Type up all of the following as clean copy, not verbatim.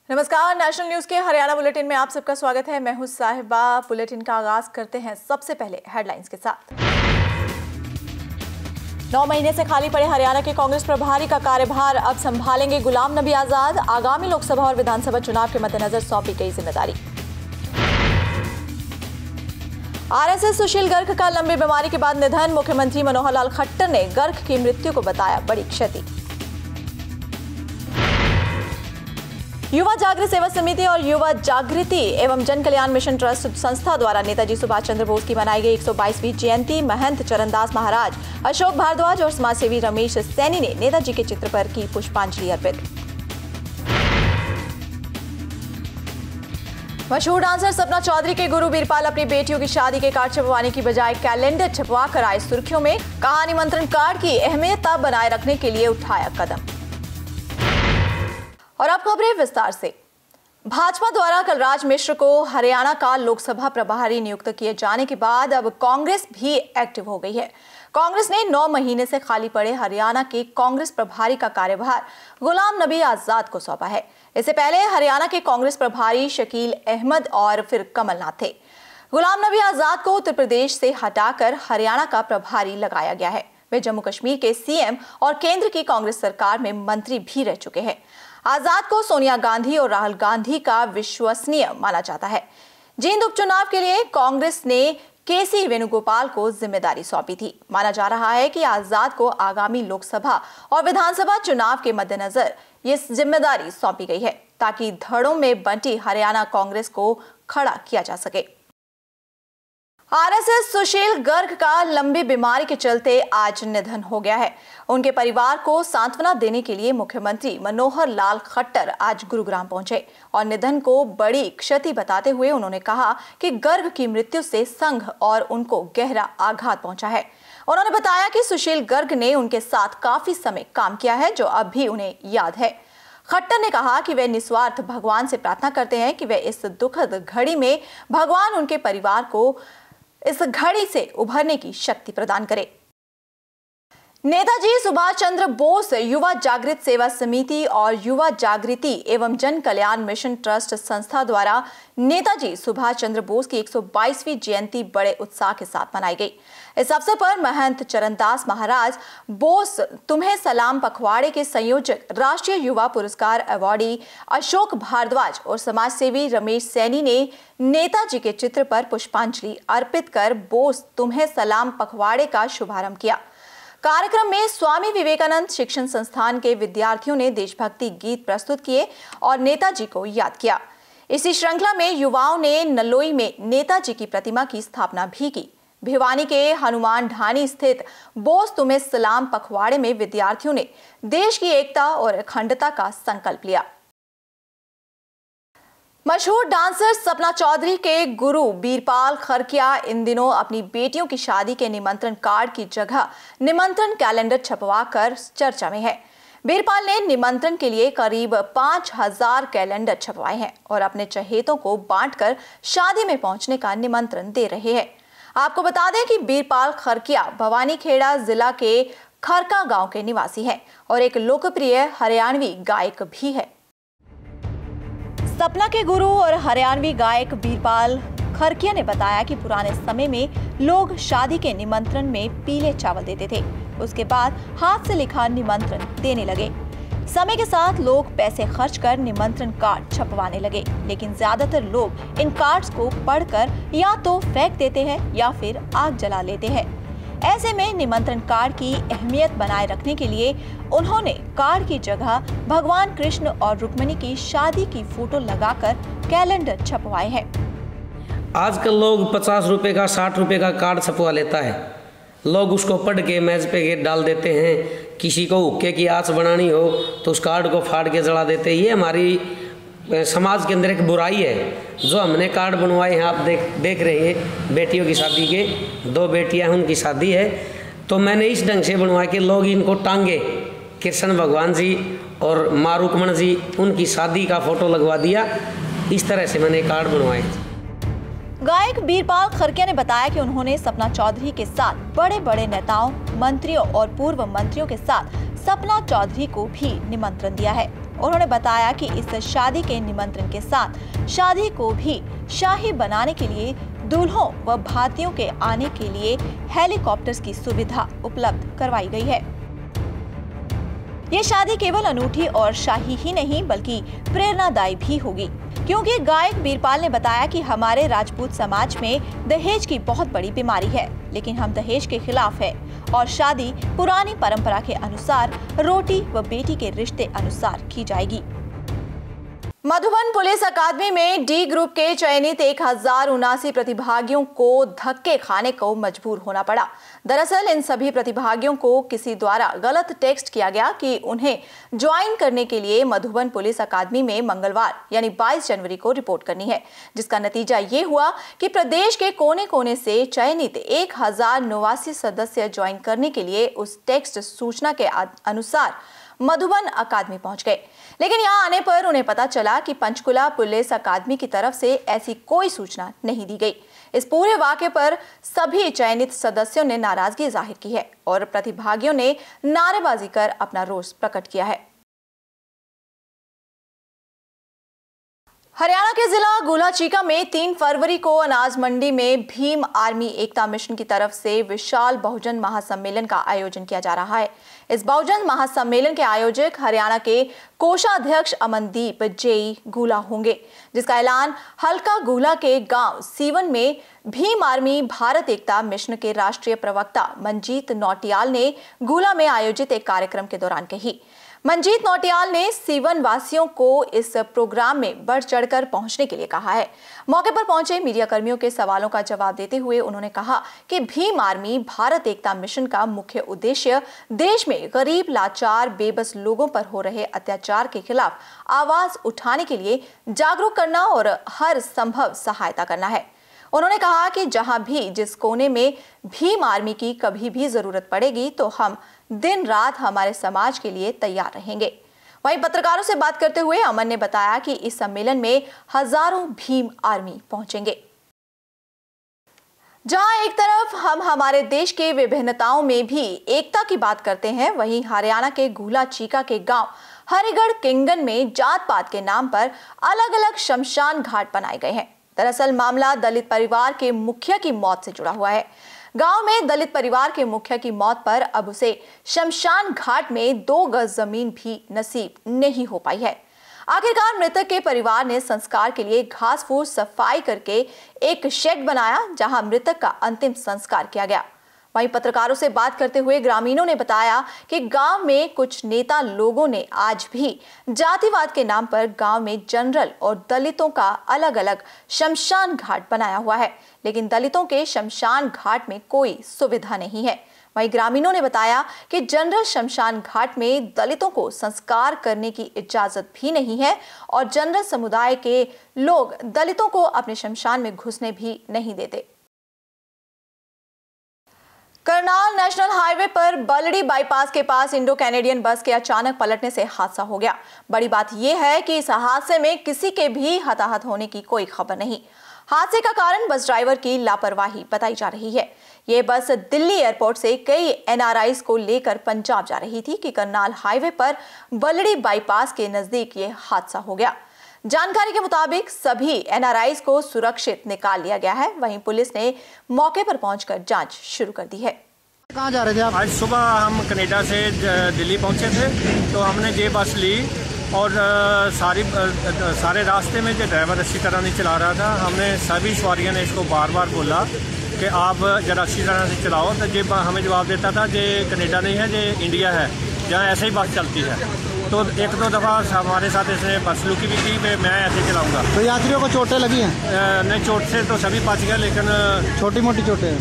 नमस्कार, national news के Haryana bulletin में आप सबका स्वागत है। मैं हूं साहिबा। बुलेटिन का आगाज करते हैं सबसे पहले हेडलाइंस के साथ। 9 महीने से खाली पड़े हरियाणा के कांग्रेस प्रभारी का कार्यभार अब संभालेंगे गुलाम नबी आजाद। आगामी लोकसभा और विधानसभा चुनाव के मद्देनजर सौंपी गई जिम्मेदारी। आरएसएस सुशील गर्ग का लंबी बीमारी के बाद निधन। मुख्यमंत्री मनोहर लाल खट्टर ने गर्ग की मृत्यु को बताया बड़ी क्षति। युवा जागृति सेवा समिति और युवा जागृति एवं जन कल्याण मिशन ट्रस्ट संस्था द्वारा नेताजी सुभाष चंद्र बोस की मनाई गई 122वीं जयंती। महंत चरणदास महाराज, अशोक भारद्वाज और समाजसेवी रमेश सैनी ने नेताजी के चित्र पर की पुष्पांजलि अर्पित। मशहूर डांसर सपना चौधरी के गुरु बीरपाल अपनी बेटियों की शादी के कार्ड छपवाने की बजाय कैलेंडर छपवा कर आए सुर्खियों में। कहा, निमंत्रण कार्ड की अहमियत बनाए रखने के लिए उठाया कदम। और अब खबरें विस्तार से। भाजपा द्वारा कलराज मिश्र को हरियाणा का लोकसभा प्रभारी नियुक्त किए जाने के बाद अब कांग्रेस भी एक्टिव हो गई है। कांग्रेस ने 9 महीने से खाली पड़े हरियाणा के कांग्रेस प्रभारी का कार्यभार गुलाम नबी आजाद को सौंपा है। इससे पहले हरियाणा के कांग्रेस प्रभारी शकील अहमद और फिर कमलनाथ थे। गुलाम नबी आजाद को उत्तर प्रदेश से हटाकर हरियाणा का प्रभारी लगाया गया है। वे जम्मू कश्मीर के सीएम और केंद्र की कांग्रेस सरकार में मंत्री भी रह चुके हैं। आजाद को सोनिया गांधी और राहुल गांधी का विश्वसनीय माना जाता है। जींद उपचुनाव के लिए कांग्रेस ने केसी वेणुगोपाल को जिम्मेदारी सौंपी थी। माना जा रहा है कि आजाद को आगामी लोकसभा और विधानसभा चुनाव के मद्देनजर ये जिम्मेदारी सौंपी गई है ताकि धड़ों में बंटी हरियाणा कांग्रेस को खड़ा किया जा सके। आरएसएस सुशील गर्ग का लंबी बीमारी के चलते आज निधन हो गया है। उनके परिवार को सांत्वना देने के लिए मुख्यमंत्री मनोहर लाल खट्टर आज गुरुग्राम पहुंचे और निधन को बड़ी क्षति बताते हुए उन्होंने कहा कि गर्ग की मृत्यु से संघ और उनको गहरा आघात पहुंचा है। उन्होंने बताया कि सुशील गर्ग ने उनके साथ काफी समय काम किया है जो अब भी उन्हें याद है। खट्टर ने कहा कि वे निस्वार्थ भगवान से प्रार्थना करते हैं कि वे इस दुखद घड़ी में भगवान उनके परिवार को इस घड़ी से उभरने की शक्ति प्रदान करे। नेताजी सुभाष चंद्र बोस युवा जागृति सेवा समिति और युवा जागृति एवं जन कल्याण मिशन ट्रस्ट संस्था द्वारा नेताजी सुभाष चंद्र बोस की 122वीं जयंती बड़े उत्साह के साथ मनाई गई। इस अवसर पर महंत चरणदास महाराज, बोस तुम्हें सलाम पखवाड़े के संयोजक, राष्ट्रीय युवा पुरस्कार अवॉर्डी अशोक भारद्वाज और समाजसेवी रमेश सैनी ने नेताजी के चित्र पर पुष्पांजलि अर्पित कर बोस तुम्हें सलाम पखवाड़े का शुभारंभ किया। कार्यक्रम में स्वामी विवेकानंद शिक्षण संस्थान के विद्यार्थियों ने देशभक्ति गीत प्रस्तुत किए और नेताजी को याद किया। इसी श्रृंखला में युवाओं ने नलोई में नेताजी की प्रतिमा की स्थापना भी की। भिवानी के हनुमान ढाणी स्थित बोस तुम्हें सलाम पखवाड़े में विद्यार्थियों ने देश की एकता और अखंडता का संकल्प लिया। मशहूर डांसर सपना चौधरी के गुरु बीरपाल खरकिया इन दिनों अपनी बेटियों की शादी के निमंत्रण कार्ड की जगह निमंत्रण कैलेंडर छपवाकर चर्चा में है। बीरपाल ने निमंत्रण के लिए करीब 5000 कैलेंडर छपवाए हैं और अपने चहेतों को बांटकर शादी में पहुंचने का निमंत्रण दे रहे हैं। आपको बता दें कि बीरपाल खरकिया भवानीखेड़ा जिला के खरका गांव के निवासी हैं और एक लोकप्रिय हरियाणवी गायक भी है। सपना के गुरु और हरियाणवी गायक बीरपाल खरकिया ने बताया कि पुराने समय में लोग शादी के निमंत्रण में पीले चावल देते थे। उसके बाद हाथ से लिखा निमंत्रण देने लगे। समय के साथ लोग पैसे खर्च कर निमंत्रण कार्ड छपवाने लगे, लेकिन ज्यादातर लोग इन कार्ड्स को पढ़कर या तो फेंक देते हैं या फिर आग जला लेते हैं। ऐसे में निमंत्रण कार्ड की अहमियत बनाए रखने के लिए उन्होंने कार्ड की जगह भगवान कृष्ण और रुक्मिणी की शादी की फोटो लगाकर कैलेंडर छपवाए हैं। आजकल लोग 50 रुपए का 60 रुपए का कार्ड छपवा लेता है। लोग उसको पढ़ के मेज पे डाल देते हैं। किसी को हुक्के की आँच बनानी हो तो उस कार्ड को फाड़ के जला देते हैं। ये हमारी समाज के अंदर एक बुराई है। जो हमने कार्ड बनवाए हैं, आप देख रहे हैं बेटियों की शादी के, 2 बेटियां उनकी शादी है, तो मैंने इस ढंग से बनवाया कि लोग इनको टांगे, कृष्ण भगवान जी और माँ रुक्मण जी उनकी शादी का फोटो लगवा दिया। इस तरह से मैंने कार्ड बनवाए। गायक बीरपाल खरकिया ने बताया कि उन्होंने सपना चौधरी के साथ बड़े बड़े नेताओं, मंत्रियों और पूर्व मंत्रियों के साथ सपना चौधरी को भी निमंत्रण दिया है। उन्होंने बताया कि इस शादी के निमंत्रण के साथ शादी को भी शाही बनाने के लिए दूल्हों व भातियों के आने के लिए हेलीकॉप्टर्स की सुविधा उपलब्ध करवाई गई है। ये शादी केवल अनूठी और शाही ही नहीं बल्कि प्रेरणादायी भी होगी, क्योंकि गायक वीरपाल ने बताया कि हमारे राजपूत समाज में दहेज की बहुत बड़ी बीमारी है, लेकिन हम दहेज के खिलाफ है और शादी पुरानी परंपरा के अनुसार रोटी व बेटी के रिश्ते अनुसार की जाएगी। मधुबन पुलिस अकादमी में डी ग्रुप के चयनित 1079 प्रतिभागियों को धक्के खाने को मजबूर होना पड़ा। दरअसल इन सभी प्रतिभागियों को किसी द्वारा गलत टेक्स्ट किया गया कि उन्हें ज्वाइन करने के लिए मधुबन पुलिस अकादमी में मंगलवार यानी 22 जनवरी को रिपोर्ट करनी है, जिसका नतीजा ये हुआ कि प्रदेश के कोने कोने से चयनित 1089 सदस्य ज्वाइन करने के लिए उस टेक्स्ट सूचना के अनुसार मधुबन अकादमी पहुंच गए। लेकिन यहां आने पर उन्हें पता चला कि पंचकुला पुलिस अकादमी की तरफ से ऐसी कोई सूचना नहीं दी गई। इस पूरे वाकये पर सभी चयनित सदस्यों ने नाराजगी जाहिर की है और प्रतिभागियों ने नारेबाजी कर अपना रोष प्रकट किया है। हरियाणा के जिला गुलाचीका में 3 फरवरी को अनाज मंडी में भीम आर्मी एकता मिशन की तरफ से विशाल बहुजन महासम्मेलन का आयोजन किया जा रहा है। इस बहुजन महासम्मेलन के आयोजक हरियाणा के कोषाध्यक्ष अमनदीप जेई गुला होंगे, जिसका ऐलान हल्का गुला के गांव सीवन में भीम आर्मी भारत एकता मिशन के राष्ट्रीय प्रवक्ता मंजीत नौटियाल ने गुला में आयोजित एक कार्यक्रम के दौरान कही। मंजीत नौटियाल ने सीवन वासियों को इस प्रोग्राम में बढ़ चढ़कर पहुंचने के लिए कहा है। मौके पर पहुंचे मीडिया कर्मियों के सवालों का जवाब देते हुए उन्होंने कहा कि भीम आर्मी भारत एकता मिशन का मुख्य उद्देश्य देश में गरीब, लाचार, बेबस लोगों पर हो रहे अत्याचार के खिलाफ आवाज उठाने के लिए जागरूक करना और हर संभव सहायता करना है। उन्होंने कहा कि जहां भी जिस कोने में भीम आर्मी की कभी भी जरूरत पड़ेगी तो हम दिन रात हमारे समाज के लिए तैयार रहेंगे। वहीं पत्रकारों से बात करते हुए अमन ने बताया कि इस सम्मेलन में हजारों भीम आर्मी पहुंचेंगे। जहां एक तरफ हम हमारे देश के विभिन्नताओं में भी एकता की बात करते हैं, वहीं हरियाणा के गुलाचीका के गांव हरिगढ़ किंगन में जात पात के नाम पर अलग अलग शमशान घाट बनाए गए हैं। दरअसल मामला दलित परिवार के मुखिया की मौत से जुड़ा हुआ है। गांव में दलित परिवार के मुखिया की मौत पर अब उसे शमशान घाट में 2 गज जमीन भी नसीब नहीं हो पाई है। आखिरकार मृतक के परिवार ने संस्कार के लिए घास फूस सफाई करके एक शेड बनाया, जहां मृतक का अंतिम संस्कार किया गया। वहीं पत्रकारों से बात करते हुए ग्रामीणों ने बताया कि गांव में कुछ नेता लोगों ने आज भी जातिवाद के नाम पर गांव में जनरल और दलितों का अलग अलग शमशान घाट बनाया हुआ है, लेकिन दलितों के शमशान घाट में कोई सुविधा नहीं है। वहीं ग्रामीणों ने बताया कि जनरल शमशान घाट में दलितों को संस्कार करने की इजाजत भी नहीं है और जनरल समुदाय के लोग दलितों को अपने शमशान में घुसने भी नहीं देते। करनाल नेशनल हाईवे पर बलड़ी बाईपास के पास इंडो कैनेडियन बस के अचानक पलटने से हादसा हो गया। बड़ी बात यह है कि इस हादसे में किसी के भी हताहत होने की कोई खबर नहीं। हादसे का कारण बस ड्राइवर की लापरवाही बताई जा रही है। ये बस दिल्ली एयरपोर्ट से कई एनआरआईज को लेकर पंजाब जा रही थी कि करनाल हाईवे पर बलड़ी बाईपास के नजदीक ये हादसा हो गया। जानकारी के मुताबिक सभी एनआरआईज को सुरक्षित निकाल लिया गया है। वहीं पुलिस ने मौके पर पहुंचकर जांच शुरू कर दी है। कहाँ जा रहे थे आप? आज सुबह हम कनाडा से दिल्ली पहुंचे थे, तो हमने ये बस ली और सारे रास्ते में जो ड्राइवर अच्छी तरह नहीं चला रहा था, हमने सभी सवारियों ने इसको बार बार बोला कि आप ज़रा अच्छी तरह से चलाओ, तो ये हमें जवाब देता था ये कनाडा नहीं है, ये इंडिया है, जहाँ ऐसे ही बस चलती है। तो 1-2 दफ़ा हमारे साथ इसने बदसलूकी भी की, मैं ऐसे चलाऊँगा। तो यात्रियों को चोटें लगी हैं? नहीं, चोट से तो सभी बच गए, लेकिन छोटी मोटी चोटें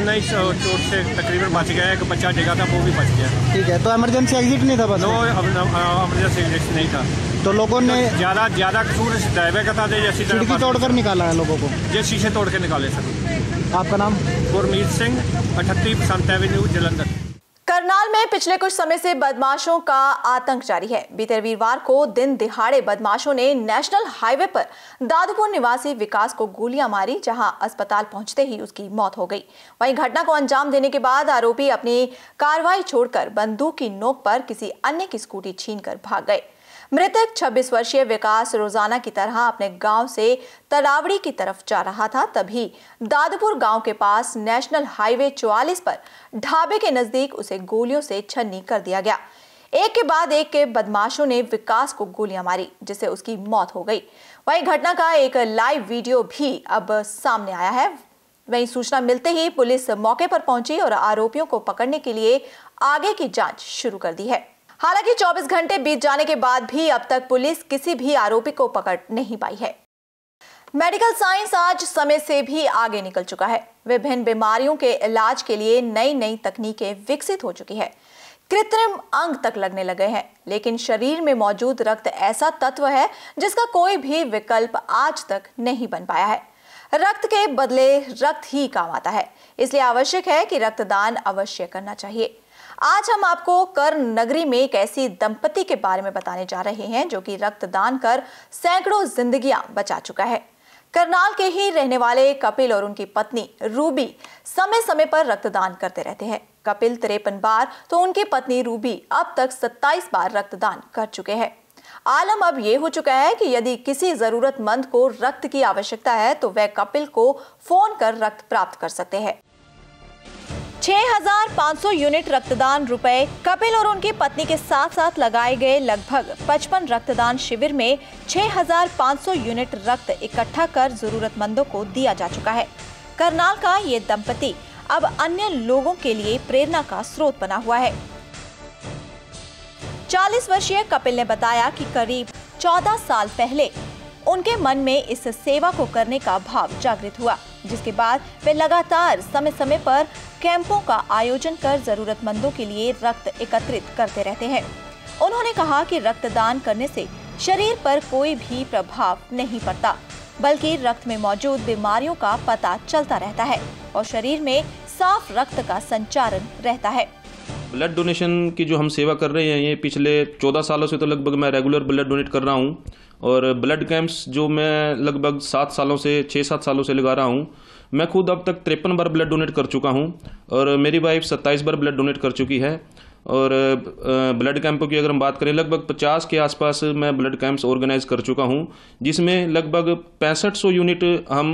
नहीं, चोट से तकरीबन बच गया। एक बच्चा डिगा था, वो भी बच गया। ठीक है, तो इमरजेंसी एग्जिट नहीं था बस? नो, इमरजेंसी एग्जिट नहीं था। तो लोगों ने ज़्यादा कसूर इस ड्राइवर का था, जैसी खिड़की तोड़कर निकाला है लोगों को? ये शीशे तोड़ के निकाले सर। आपका नाम? गुरमीत सिंह, 38 संत एवेन्यू, जलंधर। करनाल में पिछले कुछ समय से बदमाशों का आतंक जारी है। बीते रविवार को दिन दिहाड़े बदमाशों ने नेशनल हाईवे पर दादुपुर निवासी विकास को गोलियां मारी, जहां अस्पताल पहुंचते ही उसकी मौत हो गई। वहीं घटना को अंजाम देने के बाद आरोपी अपनी कार्रवाई छोड़कर बंदूक की नोक पर किसी अन्य की स्कूटी छीनकर भाग गए। मृतक 26 वर्षीय विकास रोजाना की तरह अपने गांव से तरावड़ी की तरफ जा रहा था, तभी दादुपुर गांव के पास नेशनल हाईवे 44 पर ढाबे के नजदीक उसे गोलियों से छन्नी कर दिया गया। एक के बाद एक के बदमाशों ने विकास को गोलियां मारी, जिससे उसकी मौत हो गई। वहीं घटना का एक लाइव वीडियो भी अब सामने आया है। वहीं सूचना मिलते ही पुलिस मौके पर पहुंची और आरोपियों को पकड़ने के लिए आगे की जांच शुरू कर दी है। हालांकि 24 घंटे बीत जाने के बाद भी अब तक पुलिस किसी भी आरोपी को पकड़ नहीं पाई है। मेडिकल साइंस आज समय से भी आगे निकल चुका है। विभिन्न बीमारियों के इलाज के लिए नई नई तकनीकें विकसित हो चुकी है। कृत्रिम अंग तक लगने लगे हैं, लेकिन शरीर में मौजूद रक्त ऐसा तत्व है जिसका कोई भी विकल्प आज तक नहीं बन पाया है। रक्त के बदले रक्त ही काम आता है, इसलिए आवश्यक है कि रक्तदान अवश्य करना चाहिए। आज हम आपको कर्ण नगरी में एक ऐसी दंपति के बारे में बताने जा रहे हैं जो कि रक्तदान कर सैकड़ों जिंदगियां बचा चुका है। करनाल के ही रहने वाले कपिल और उनकी पत्नी रूबी समय समय पर रक्तदान करते रहते हैं। कपिल 53 बार तो उनकी पत्नी रूबी अब तक 27 बार रक्तदान कर चुके हैं। आलम अब ये हो चुका है कि यदि किसी जरूरतमंद को रक्त की आवश्यकता है तो वह कपिल को फोन कर रक्त प्राप्त कर सकते हैं। 6,500 यूनिट रक्तदान रुपए कपिल और उनकी पत्नी के साथ साथ लगाए गए लगभग 55 रक्तदान शिविर में 6,500 यूनिट रक्त इकट्ठा कर जरूरतमंदों को दिया जा चुका है। करनाल का ये दंपति अब अन्य लोगों के लिए प्रेरणा का स्रोत बना हुआ है। 40 वर्षीय कपिल ने बताया कि करीब 14 साल पहले उनके मन में इस सेवा को करने का भाव जागृत हुआ, जिसके बाद वे लगातार समय समय पर कैंपों का आयोजन कर जरूरतमंदों के लिए रक्त एकत्रित करते रहते हैं। उन्होंने कहा कि रक्तदान करने से शरीर पर कोई भी प्रभाव नहीं पड़ता, बल्कि रक्त में मौजूद बीमारियों का पता चलता रहता है और शरीर में साफ रक्त का संचारण रहता है। ब्लड डोनेशन की जो हम सेवा कर रहे हैं, ये पिछले 14 सालों से तो लगभग मैं रेगुलर ब्लड डोनेट कर रहा हूँ और ब्लड कैंप्स जो मैं लगभग 6-7 सालों से लगा रहा हूँ। मैं खुद अब तक 53 बार ब्लड डोनेट कर चुका हूँ और मेरी वाइफ 27 बार ब्लड डोनेट कर चुकी है। और ब्लड कैंपों की अगर हम बात करें, लगभग 50 के आसपास मैं ब्लड कैंप्स ऑर्गेनाइज कर चुका हूं, जिसमें लगभग 6500 यूनिट हम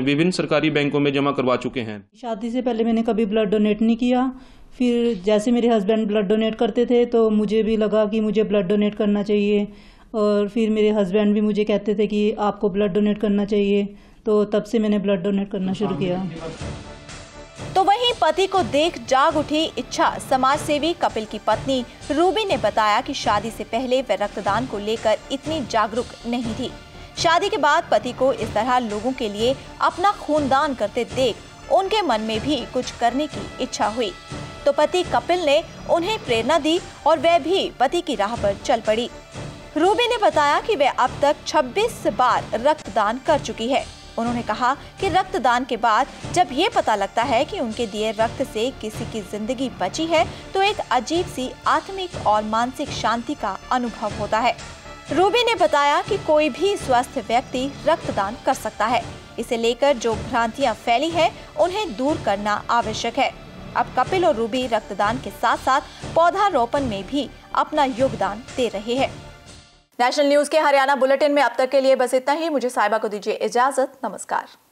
विभिन्न सरकारी बैंकों में जमा करवा चुके हैं। शादी से पहले मैंने कभी ब्लड डोनेट नहीं किया। फिर जैसे मेरे हस्बैंड ब्लड डोनेट करते थे तो मुझे भी लगा कि मुझे ब्लड डोनेट करना चाहिए और फिर मेरे हस्बैंड भी मुझे कहते थे कि आपको ब्लड डोनेट करना चाहिए, तो तब से मैंने ब्लड डोनेट करना शुरू किया। तो वहीं पति को देख जाग उठी इच्छा समाज सेवी कपिल की पत्नी रूबी ने बताया कि शादी से पहले वह रक्तदान को लेकर इतनी जागरूक नहीं थी। शादी के बाद पति को इस तरह लोगों के लिए अपना खून दान करते देख उनके मन में भी कुछ करने की इच्छा हुई, तो पति कपिल ने उन्हें प्रेरणा दी और वह भी पति की राह पर चल पड़ी। रूबी ने बताया कि वह अब तक 26 बार रक्तदान कर चुकी है। उन्होंने कहा कि रक्तदान के बाद जब ये पता लगता है कि उनके दिए रक्त से किसी की जिंदगी बची है तो एक अजीब सी आत्मिक और मानसिक शांति का अनुभव होता है। रूबी ने बताया कि कोई भी स्वस्थ व्यक्ति रक्तदान कर सकता है। इसे लेकर जो भ्रांतियां फैली है उन्हें दूर करना आवश्यक है। अब कपिल और रूबी रक्तदान के साथ साथ पौधारोपण में भी अपना योगदान दे रहे हैं। नेशनल न्यूज के हरियाणा बुलेटिन में अब तक के लिए बस इतना ही। मुझे साहिबा को दीजिए इजाजत। नमस्कार।